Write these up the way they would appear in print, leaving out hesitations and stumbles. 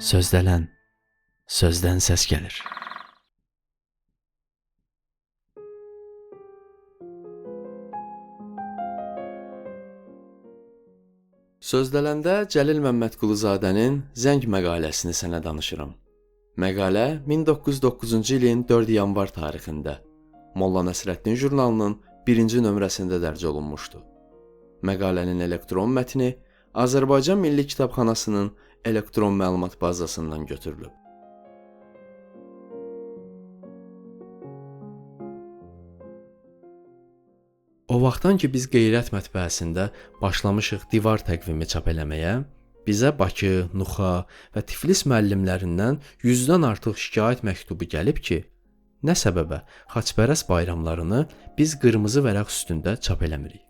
Sözdələn, sözdən səs gəlir. Sözdələndə Cəlil Məmmədquluzadənin Zəng məqaləsini sənə danışıram. Məqalə 1909-cu ilin 4 yanvar tarixində Molla Nəsrəddin jurnalının 1-ci nömrəsində dərc olunmuşdu. Məqalənin elektron mətni Azərbaycan Milli Kitabxanasının elektron məlumat bazasından götürülüb. O vaxtdan ki biz Qeyrət mətbəəsində başlamışıq divar təqvimi çap eləməyə, bizə Bakı, Nuxa və Tiflis müəllimlərindən 100-dən artıq şikayət məktubu gəlib ki, nə səbəbə xaçpərəst bayramlarını biz qırmızı vərəq üstündə çap eləmirik.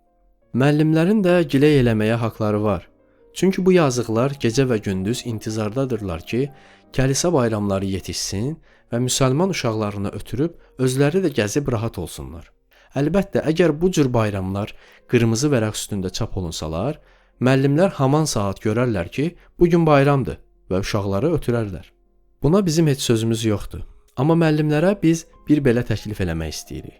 Müəllimlərin də giley eləməyə haqları var. Çünki bu yazıqlar gecə və gündüz intizardadırlar ki, kəlisa bayramları yetişsin və müsəlman uşaqlarını ötürüb özləri də gəzib rahat olsunlar. Əlbəttə, əgər bu cür bayramlar qırmızı vərəq üstündə çap olunsalar, müəllimlər haman saat görərlər ki, bu gün bayramdır və uşaqları ötürərlər. Buna bizim heç sözümüz yoxdur. Amma müəllimlərə biz bir belə təklif eləmək istəyirik.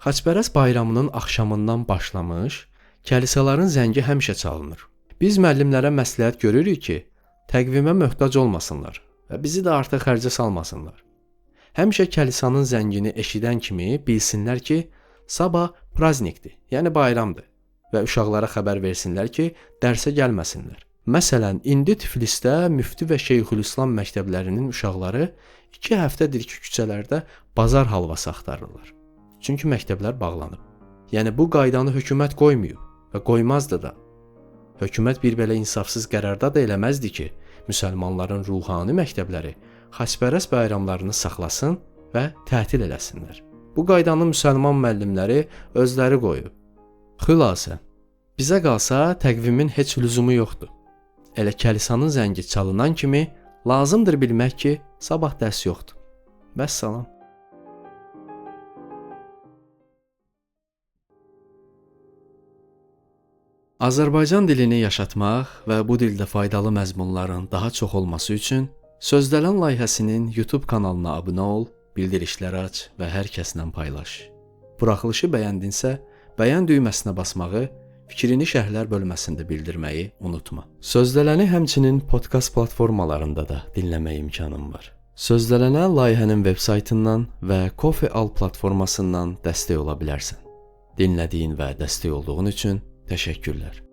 Xaçpərəst bayramının axşamından başlamış, kəlisaların zəngi həmişə çalınır. Biz müəllimlərə məsləhət görürük ki, təqvimə möhtac olmasınlar və bizi də artıq xərcə salmasınlar. Həmişə kəlisanın zəngini eşidən kimi bilsinlər ki, sabah praznikdir, yəni bayramdır və uşaqlara xəbər versinlər ki, dərsə gəlməsinlər. Məsələn, indi Tiflisdə Müftü və Şeyxülislam məktəblərinin uşaqları 2 həftədir ki, küçələrdə bazar halvası axtarırlar. Çünki məktəblər bağlanıb. Yəni bu qaydanı hökumət qoymayıb və qoymazdı da. Hökumət bir belə insafsız qərarda da eləməzdi ki, müsəlmanların ruhani məktəbləri xaçpərəst bayramlarını saxlasın və tətil eləsinlər. Bu qaydanı müsəlman müəllimləri özləri qoyub. Xülasə, bizə qalsa təqvimin heç lüzumu yoxdur. Elə kəlisanın zəngi çalınan kimi lazımdır bilmək ki, sabah dərs yoxdur. Vəssalam. Azərbaycan dilini yaşatmaq və bu dildə faydalı məzmunların daha çox olması üçün Sözdələn layihəsinin YouTube kanalına abunə ol, bildirişləri aç və hər kəslə paylaş. Buraxılışı bəyəndinsə, bəyən düyməsinə basmağı, fikrini şərhlər bölməsində bildirməyi unutma. Sözdələni həmçinin podkast platformalarında da dinləmə imkanın var. Sözdələnə layihənin veb saytından və Coffee Al platformasından dəstək ola bilərsən. Dinlədiyin və dəstək olduğun üçün təşəkkürlər.